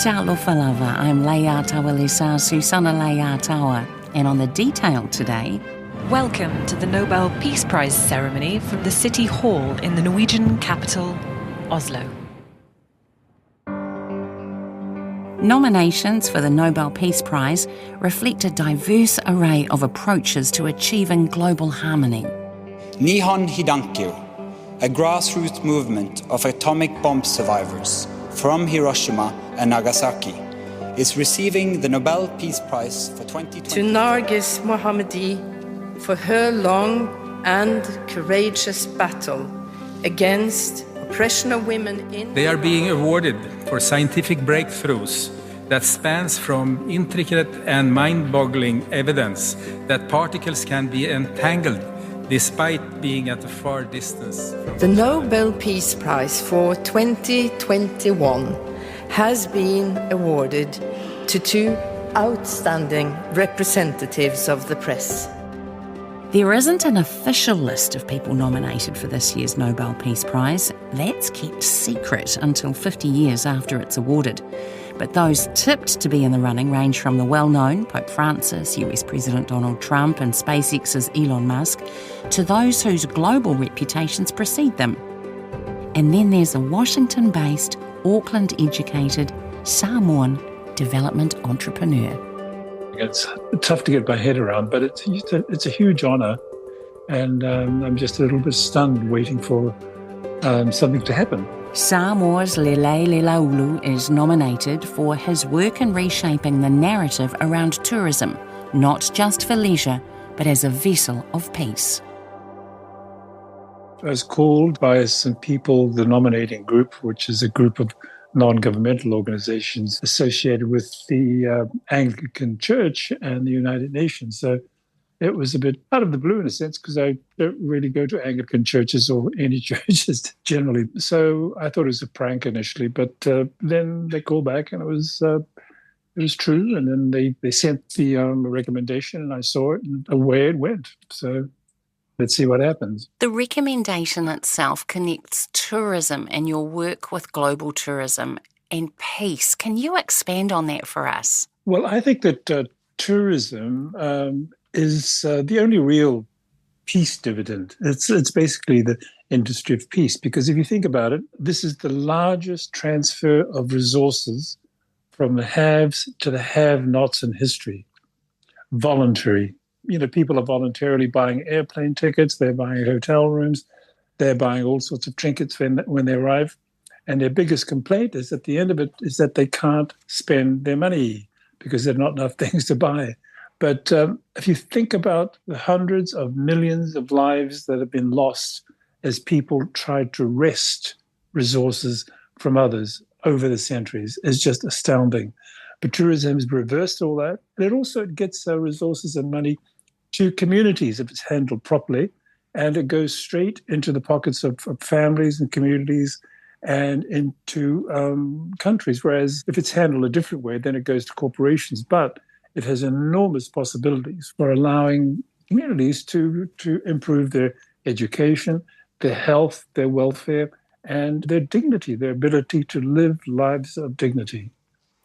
Talofa lava, I'm Leia Tawalisa, Susana Leia Tawa, and on the detail today... Welcome to the Nobel Peace Prize ceremony from the City Hall in the Norwegian capital, Oslo. Nominations for the Nobel Peace Prize reflect a diverse array of approaches to achieving global harmony. Nihon Hidankyo, a grassroots movement of atomic bomb survivors from Hiroshima and Nagasaki, is receiving the Nobel Peace Prize for 2020. To Nargis Mohammadi for her long and courageous battle against oppression of women in... They are being awarded for scientific breakthroughs that spans from intricate and mind-boggling evidence that particles can be entangled despite being at a far distance. The Nobel Peace Prize for 2021 has been awarded to two outstanding representatives of the press. There isn't an official list of people nominated for this year's Nobel Peace Prize. That's kept secret until 50 years after it's awarded. But those tipped to be in the running range from the well-known Pope Francis, US President Donald Trump and SpaceX's Elon Musk, to those whose global reputations precede them. And then there's a Washington-based, Auckland-educated Samoan development entrepreneur. It's tough to get my head around, but it's a huge honour, and I'm just a little bit stunned waiting for something to happen. Samoa's Lele Lelaulu is nominated for his work in reshaping the narrative around tourism, not just for leisure, but as a vessel of peace. I was called by some people, the nominating group, which is a group of non-governmental organizations associated with the Anglican Church and the United Nations. So it was a bit out of the blue in a sense, because I don't really go to Anglican churches or any churches generally. So I thought it was a prank initially, but then they called back and it was true. And then they sent the recommendation and I saw it and away it went. So let's see what happens. The recommendation itself connects tourism and your work with global tourism and peace. Can you expand on that for us? Well, I think that tourism is the only real peace dividend. It's basically the industry of peace, because if you think about it, this is the largest transfer of resources from the haves to the have-nots in history. Voluntary. You know, people are voluntarily buying airplane tickets, they're buying hotel rooms, they're buying all sorts of trinkets when they arrive. And their biggest complaint is at the end of it is that they can't spend their money because there are not enough things to buy. But if you think about the hundreds of millions of lives that have been lost as people tried to wrest resources from others over the centuries, it's just astounding. But tourism has reversed all that. It also gets resources and money to communities if it's handled properly, and it goes straight into the pockets of families and communities and into countries, whereas if it's handled a different way, then it goes to corporations. But it has enormous possibilities for allowing communities to improve their education, their health, their welfare, and their dignity, their ability to live lives of dignity.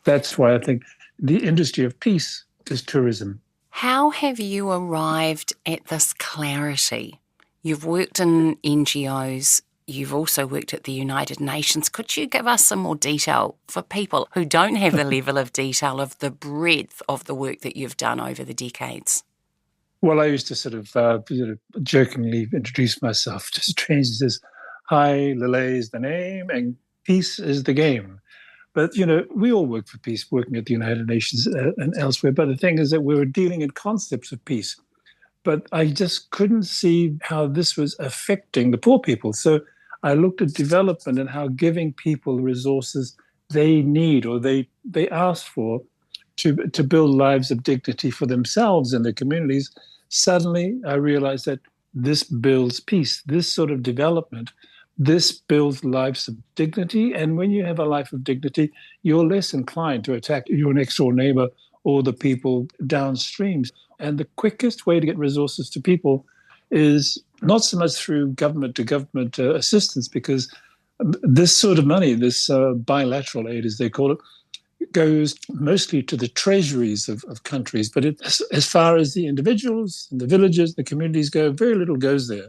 That's why I think the industry of peace is tourism. How have you arrived at this clarity? You've worked in NGOs, you've also worked at the United Nations. Could you give us some more detail for people who don't have the level of detail of the breadth of the work that you've done over the decades? Well, I used to sort of jokingly introduce myself to strangers as, "Hi, Lele is the name and peace is the game." But, you know, we all work for peace, working at the United Nations and elsewhere. But the thing is that we were dealing in concepts of peace. But I just couldn't see how this was affecting the poor people. So I looked at development and how giving people the resources they need or they ask for to build lives of dignity for themselves and their communities. Suddenly I realized that this builds peace, this sort of development. This builds lives of dignity, and when you have a life of dignity, you're less inclined to attack your next-door neighbour or the people downstream. And the quickest way to get resources to people is not so much through government-to-government assistance, because this sort of money, this bilateral aid, as they call it, goes mostly to the treasuries of countries. But as far as the individuals and the villages, the communities go, very little goes there.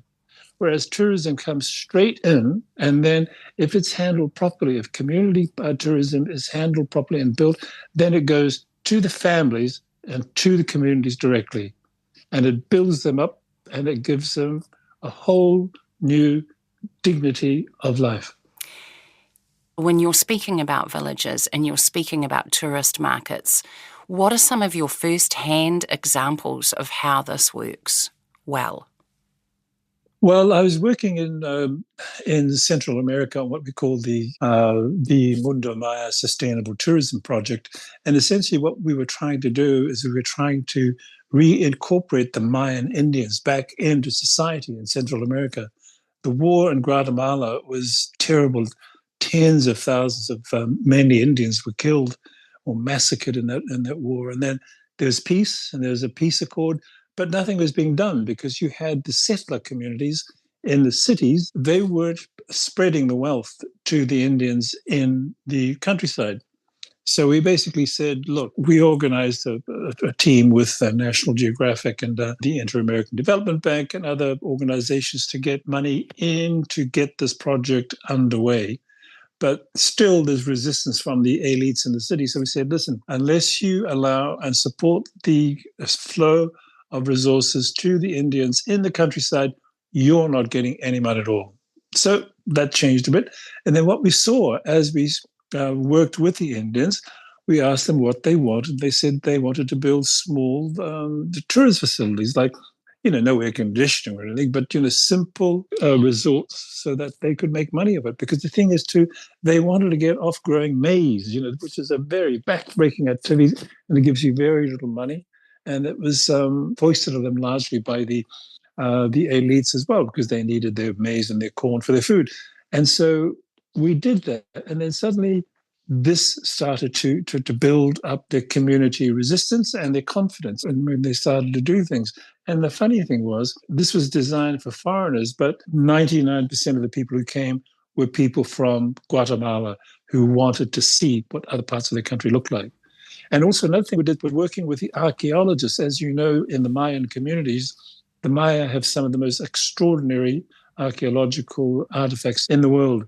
Whereas tourism comes straight in, and then if it's handled properly, if community tourism is handled properly and built, then it goes to the families and to the communities directly. And it builds them up and it gives them a whole new dignity of life. When you're speaking about villages and you're speaking about tourist markets, what are some of your first-hand examples of how this works well? Well, I was working in Central America on what we call the Mundo Maya Sustainable Tourism Project. And essentially what we were trying to do is we were trying to reincorporate the Mayan Indians back into society in Central America. The war in Guatemala was terrible. Tens of thousands of mainly Indians were killed or massacred in that war. And then there was peace, and there was a peace accord, but nothing was being done because you had the settler communities in the cities. They weren't spreading the wealth to the Indians in the countryside. So we basically said, look, we organized a team with National Geographic and the Inter-American Development Bank and other organizations to get money in to get this project underway. But still, there's resistance from the elites in the city. So we said, listen, unless you allow and support the flow of resources to the Indians in the countryside, you're not getting any money at all. So that changed a bit. And then what we saw as we worked with the Indians, we asked them what they wanted. They said they wanted to build small tourist facilities, like, no air conditioning or anything, but, simple resorts so that they could make money of it. Because the thing is, too, they wanted to get off growing maize, which is a very backbreaking activity, and it gives you very little money. And it was foisted on them largely by the elites as well, because they needed their maize and their corn for their food. And so we did that. And then suddenly this started to build up their community resistance and their confidence. And when they started to do things. And the funny thing was, this was designed for foreigners, but 99% of the people who came were people from Guatemala who wanted to see what other parts of the country looked like. And also another thing we did was working with the archaeologists. As you know, in the Mayan communities, the Maya have some of the most extraordinary archaeological artifacts in the world.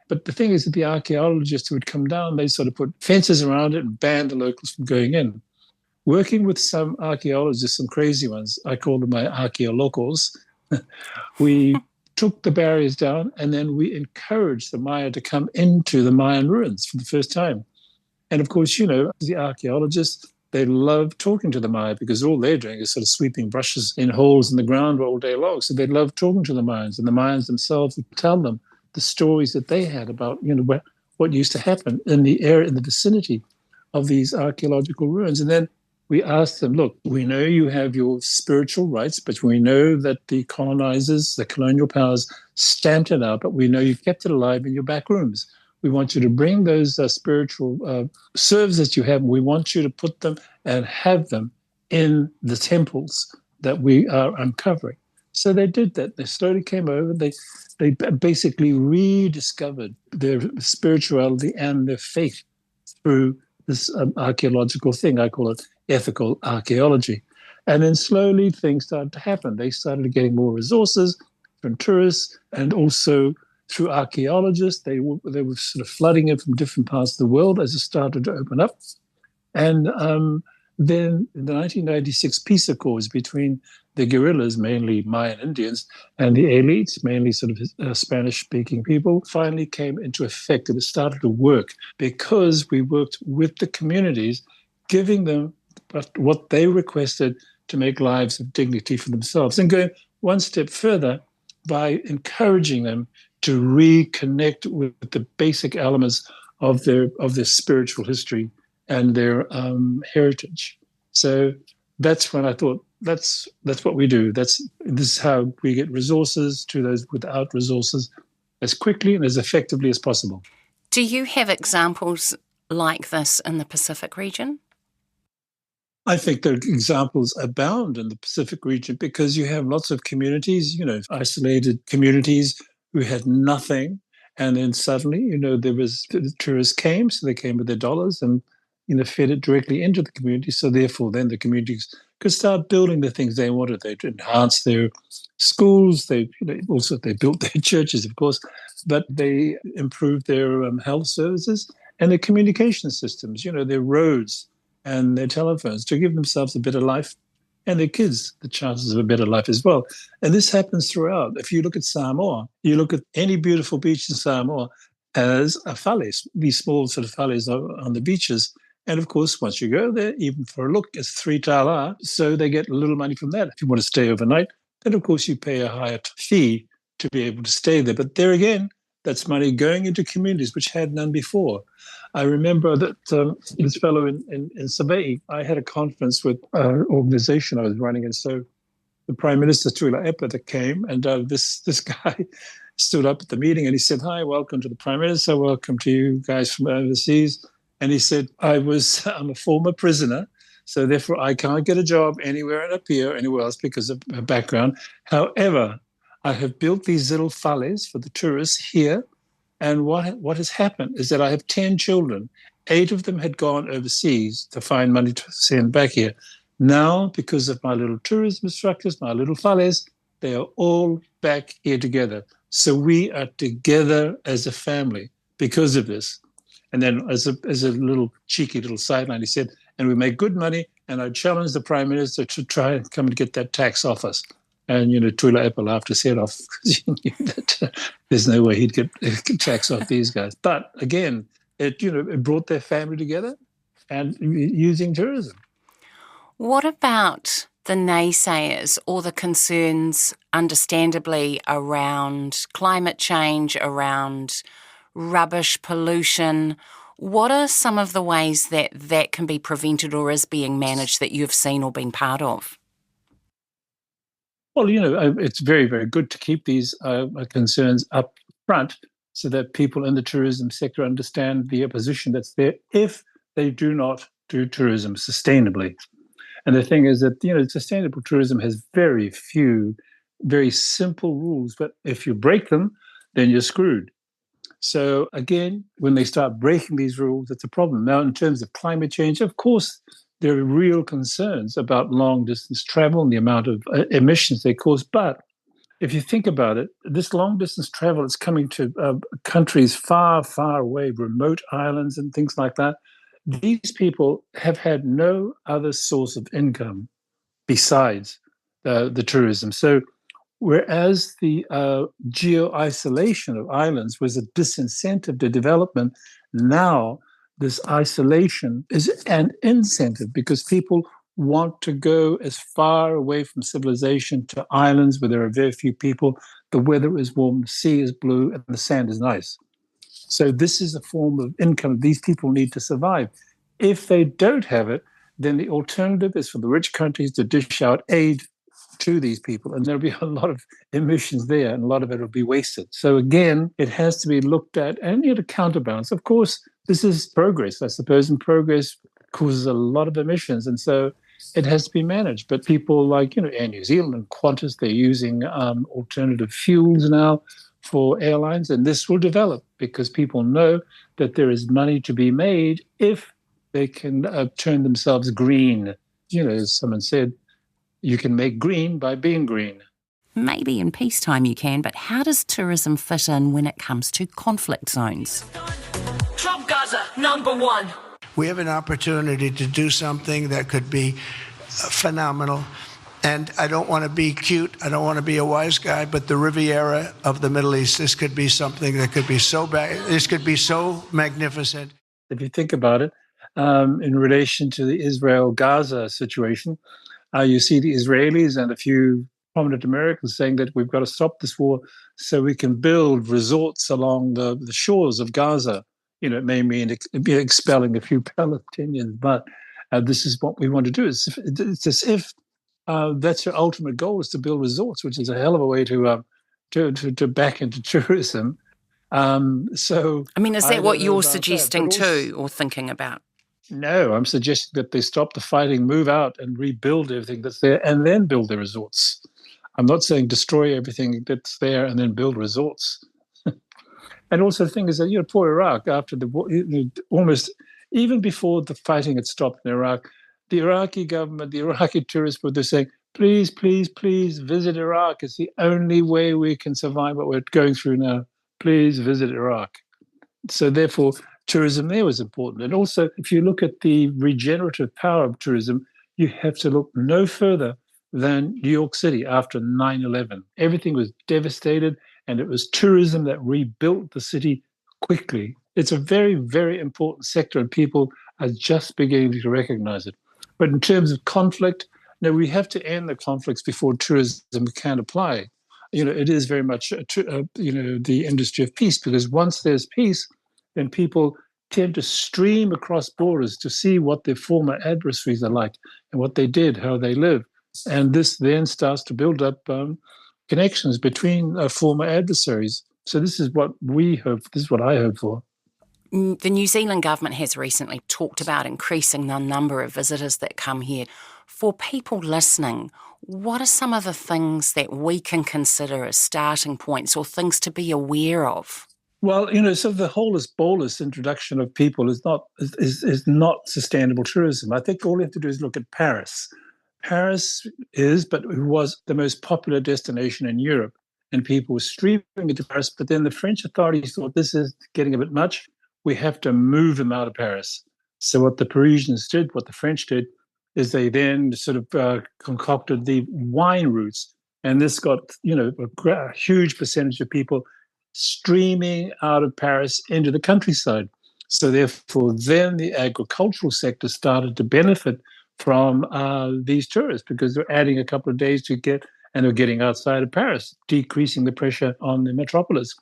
But the thing is that the archaeologists who would come down, they sort of put fences around it and banned the locals from going in. Working with some archaeologists, some crazy ones, I call them my archaeolocals, we took the barriers down and then we encouraged the Maya to come into the Mayan ruins for the first time. And of course, the archaeologists, they love talking to the Maya because all they're doing is sort of sweeping brushes in holes in the ground all day long. So they love talking to the Mayans, and the Mayans themselves would tell them the stories that they had about, what used to happen in the area, in the vicinity of these archaeological ruins. And then we asked them, look, we know you have your spiritual rights, but we know that the colonizers, the colonial powers, stamped it out, but we know you've kept it alive in your back rooms. We want you to bring those spiritual serves that you have, and we want you to put them and have them in the temples that we are uncovering. So they did that. They slowly came over. They basically rediscovered their spirituality and their faith through this archaeological thing. I call it ethical archaeology. And then slowly things started to happen. They started getting more resources from tourists and also through archaeologists. They were sort of flooding in from different parts of the world as it started to open up. And then in the 1996 peace accords between the guerrillas, mainly Mayan Indians, and the elites, mainly sort of Spanish-speaking people, finally came into effect, and it started to work because we worked with the communities, giving them what they requested to make lives of dignity for themselves, and going one step further by encouraging them to reconnect with the basic elements of their spiritual history and their heritage. So that's when I thought, that's what we do. This is how we get resources to those without resources as quickly and as effectively as possible. Do you have examples like this in the Pacific region? I think the examples abound in the Pacific region because you have lots of communities, isolated communities who had nothing. And then suddenly, the tourists came, so they came with their dollars and fed it directly into the community. So therefore, then the communities could start building the things they wanted. They enhanced their schools. They built their churches, of course, but they improved their health services and their communication systems. Their roads and their telephones to give themselves a better life, and their kids the chances of a better life as well. And this happens throughout. If you look at Samoa, you look at any beautiful beach in Samoa as a fales, these small sort of fales on the beaches. And of course, once you go there, even for a look, it's 3 tala. So they get a little money from that. If you want to stay overnight, then of course you pay a higher fee to be able to stay there. But there again, that's money going into communities which had none before. I remember that this fellow in Savai'i, I had a conference with an organization I was running. And so the Prime Minister, Tuila Epa, that came, and this guy stood up at the meeting and he said, "Hi, welcome to the Prime Minister. Welcome to you guys from overseas." And he said, I'm a former prisoner, so therefore I can't get a job anywhere up here, anywhere else because of my background. However, I have built these little fales for the tourists here. And what has happened is that I have 10 children. 8 of them had gone overseas to find money to send back here. Now, because of my little tourism structures, my little fales, they are all back here together. So we are together as a family because of this. And then as a little cheeky little sideline, he said, and we make good money, and I challenge the Prime Minister to try and come and get that tax off us. And, Tuila Epa laughed his head off because he knew that there's no way he'd get tax off these guys. But again, it brought their family together and using tourism. What about the naysayers or the concerns, understandably, around climate change, around rubbish pollution? What are some of the ways that can be prevented or is being managed that you've seen or been part of? Well, it's very, very good to keep these concerns up front so that people in the tourism sector understand the opposition that's there if they do not do tourism sustainably. And the thing is that, sustainable tourism has very few, very simple rules, but if you break them, then you're screwed. So again, when they start breaking these rules, it's a problem. Now, in terms of climate change, of course, there are real concerns about long-distance travel and the amount of emissions they cause. But if you think about it, this long-distance travel is coming to countries far, far away, remote islands and things like that. These people have had no other source of income besides the tourism. So whereas the geo-isolation of islands was a disincentive to development, now this isolation is an incentive because people want to go as far away from civilization to islands where there are very few people. The weather is warm, the sea is blue, and the sand is nice. So this is a form of income these people need to survive. If they don't have it, then the alternative is for the rich countries to dish out aid to these people, and there'll be a lot of emissions there, and a lot of it will be wasted. So again, it has to be looked at and to counterbalance. Of course, this is progress, I suppose, and progress causes a lot of emissions, and so it has to be managed. But people like Air New Zealand and Qantas, they're using alternative fuels now for airlines, and this will develop because people know that there is money to be made if they can turn themselves green. As someone said, you can make green by being green. Maybe in peacetime you can, but how does tourism fit in when it comes to conflict zones? Trump Gaza, #1. We have an opportunity to do something that could be phenomenal. And I don't want to be cute, I don't want to be a wise guy, but the Riviera of the Middle East, this could be something that could be so bad. This could be so magnificent. If you think about it, in relation to the Israel-Gaza situation, you see the Israelis and a few prominent Americans saying that we've got to stop this war so we can build resorts along the shores of Gaza. It may mean expelling a few Palestinians, but this is what we want to do. It's as if that's your ultimate goal, is to build resorts, which is a hell of a way to back into tourism. Is that what you're suggesting too, or thinking about? No, I'm suggesting that they stop the fighting, move out and rebuild everything that's there and then build the resorts. I'm not saying destroy everything that's there and then build resorts. And also the thing is that, poor Iraq, after the war, almost even before the fighting had stopped in Iraq, the Iraqi government, the Iraqi tourists were saying, please, please, please visit Iraq. It's the only way we can survive what we're going through now. Please visit Iraq. So therefore, tourism there was important. And also, if you look at the regenerative power of tourism, you have to look no further than New York City after 9/11. Everything was devastated, and it was tourism that rebuilt the city quickly. It's a very, very important sector, and people are just beginning to recognize it. But in terms of conflict, no, we have to end the conflicts before tourism can apply. It is very much, the industry of peace, because once there's peace, then people tend to stream across borders to see what their former adversaries are like and what they did, how they live. And this then starts to build up connections between former adversaries. So this is what we hope, this is what I hope for. The New Zealand government has recently talked about increasing the number of visitors that come here. For people listening, what are some of the things that we can consider as starting points or things to be aware of? Well, so the holus bolus introduction of people is not sustainable tourism. I think all we have to do is look at Paris. Paris but it was the most popular destination in Europe, and people were streaming into Paris. But then the French authorities thought, this is getting a bit much. We have to move them out of Paris. So what the Parisians did, what the French did, is they then sort of concocted the wine routes. And this got, a huge percentage of people streaming out of Paris into the countryside. So therefore, then the agricultural sector started to benefit from these tourists, because they're adding a couple of days and they're getting outside of Paris, decreasing the pressure on the metropolis.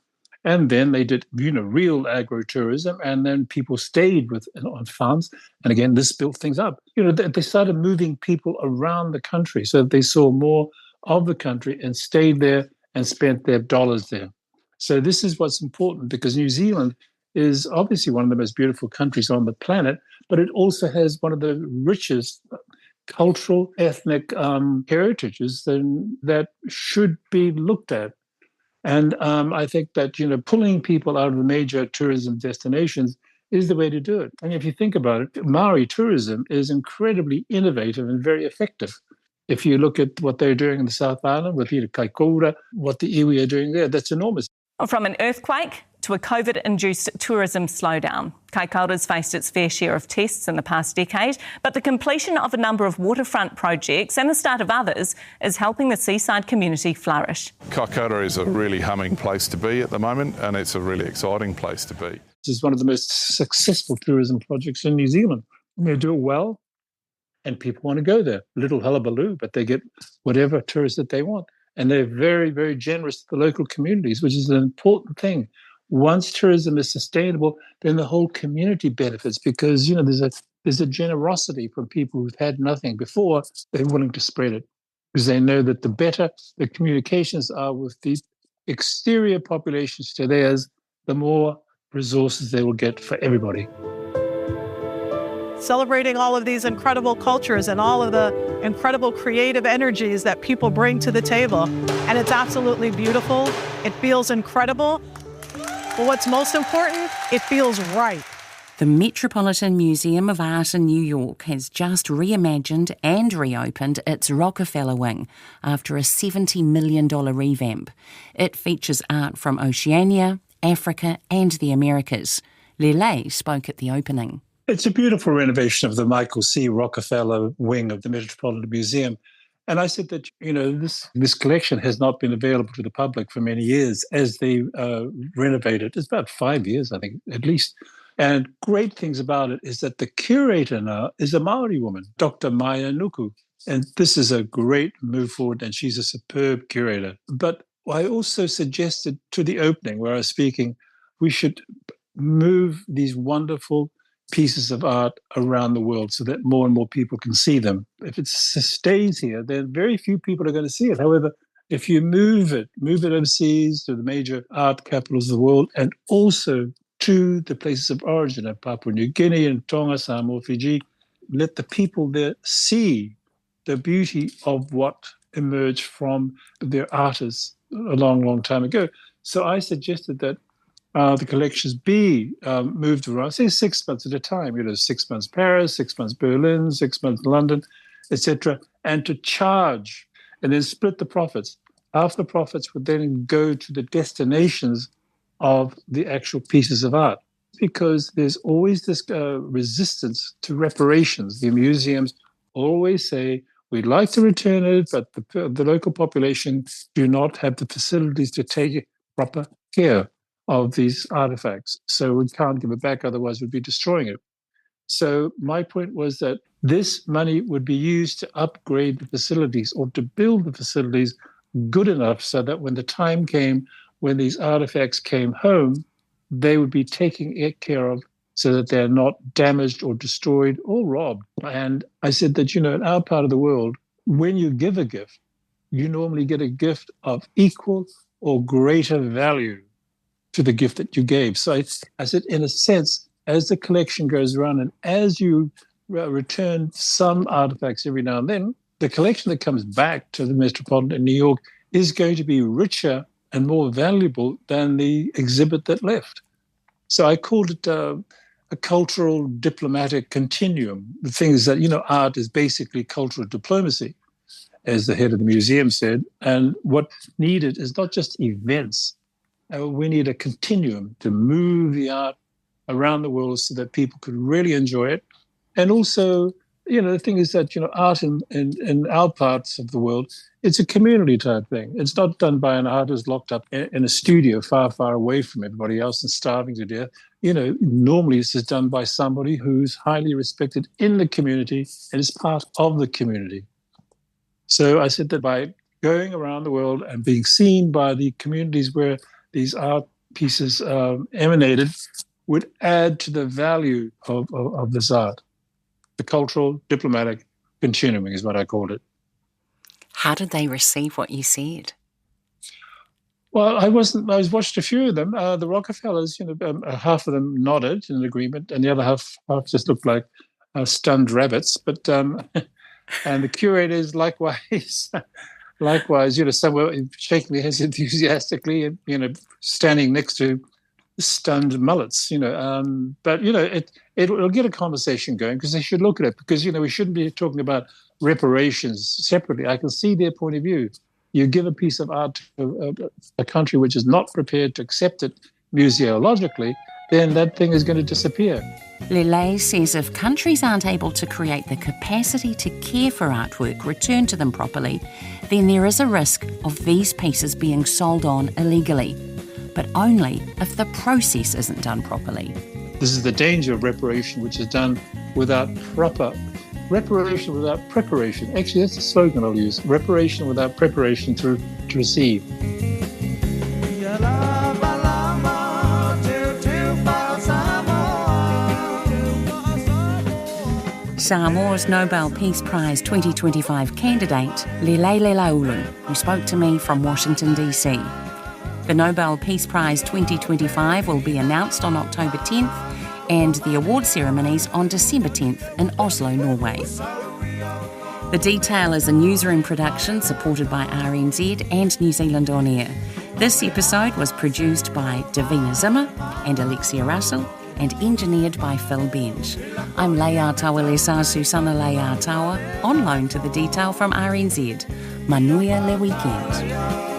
And then they did, real agro-tourism, and then people stayed on farms. And again, this built things up. They started moving people around the country so that they saw more of the country and stayed there and spent their dollars there. So this is what's important, because New Zealand is obviously one of the most beautiful countries on the planet, but it also has one of the richest cultural, ethnic heritages that should be looked at. And I think that, pulling people out of the major tourism destinations is the way to do it. And if you think about it, Maori tourism is incredibly innovative and very effective. If you look at what they're doing in the South Island with Kaikoura, what the iwi are doing there, that's enormous. From an earthquake to a COVID-induced tourism slowdown, Kaikoura's faced its fair share of tests in the past decade, but the completion of a number of waterfront projects and the start of others is helping the seaside community flourish. Kaikoura is a really humming place to be at the moment, and it's a really exciting place to be. This is one of the most successful tourism projects in New Zealand. They do it well, and people want to go there. Little hullabaloo, but they get whatever tourists that they want. And they're very, very generous to the local communities, which is an important thing. Once tourism is sustainable, then the whole community benefits, because there's a generosity from people who've had nothing before. They're willing to spread it, because they know that the better the communications are with the exterior populations to theirs, the more resources they will get for everybody. Celebrating all of these incredible cultures and all of the incredible creative energies that people bring to the table. And it's absolutely beautiful. It feels incredible. But what's most important, it feels right. The Metropolitan Museum of Art in New York has just reimagined and reopened its Rockefeller wing after a $70 million revamp. It features art from Oceania, Africa and the Americas. Lele spoke at the opening. It's a beautiful renovation of the Michael C. Rockefeller wing of the Metropolitan Museum. And I said that, this collection has not been available to the public for many years as they renovate it. It's about 5 years, I think, at least. And great things about it is that the curator now is a Maori woman, Dr. Maya Nuku. And this is a great move forward, and she's a superb curator. But I also suggested to the opening where I was speaking, we should move these wonderful pieces of art around the world so that more and more people can see them. If it stays here, then very few people are going to see it. However, if you move it overseas to the major art capitals of the world, and also to the places of origin of Papua New Guinea and Tonga, Samoa, Fiji, let the people there see the beauty of what emerged from their artists a long, long time ago. So I suggested that the collections be moved around, say 6 months at a time, 6 months Paris, 6 months Berlin, 6 months London, etc., and to charge and then split the profits. Half the profits would then go to the destinations of the actual pieces of art, because there's always this resistance to reparations. The museums always say, we'd like to return it, but the local population do not have the facilities to take proper care of these artifacts. So we can't give it back, otherwise we'd be destroying it. So my point was that this money would be used to upgrade the facilities or to build the facilities good enough so that when the time came, when these artifacts came home, they would be taken care of so that they're not damaged or destroyed or robbed. And I said that, in our part of the world, when you give a gift, you normally get a gift of equal or greater value to the gift that you gave. So I said, in a sense, as the collection goes around and as you return some artifacts every now and then, the collection that comes back to the Metropolitan in New York is going to be richer and more valuable than the exhibit that left. So I called it a cultural diplomatic continuum. The thing is that, art is basically cultural diplomacy, as the head of the museum said. And what's needed is not just events. We need a continuum to move the art around the world so that people could really enjoy it. And also, the thing is that, art in our parts of the world, it's a community type thing. It's not done by an artist locked up in a studio far, far away from everybody else and starving to death. Normally this is done by somebody who's highly respected in the community and is part of the community. So I said that by going around the world and being seen by the communities where these art pieces emanated would add to the value of this art. The cultural diplomatic continuum is what I called it. How did they receive what you said? Well, I watched a few of them. The Rockefellers, half of them nodded in agreement, and the other half just looked like stunned rabbits. But and the curators likewise, some were shaking their heads enthusiastically, and standing next to stunned mullets, but it'll get a conversation going, because they should look at it, because we shouldn't be talking about reparations separately. I can see their point of view. You give a piece of art to a country which is not prepared to accept it museologically, then that thing is going to disappear. Lele says if countries aren't able to create the capacity to care for artwork returned to them properly, then there is a risk of these pieces being sold on illegally, but only if the process isn't done properly. This is the danger of reparation, which is done without reparation without preparation. Actually, that's the slogan I'll use. Reparation without preparation to receive. Samoa's Nobel Peace Prize 2025 candidate, Lele Lelaulun, who spoke to me from Washington, D.C. The Nobel Peace Prize 2025 will be announced on October 10th and the award ceremonies on December 10th in Oslo, Norway. The Detail is a newsroom production supported by RNZ and New Zealand On Air. This episode was produced by Davina Zimmer and Alexia Russell and engineered by Phil Bench. I'm Leia Tawalesa Susana Leia Tawa, on loan to The Detail from RNZ. Manuia le weekend.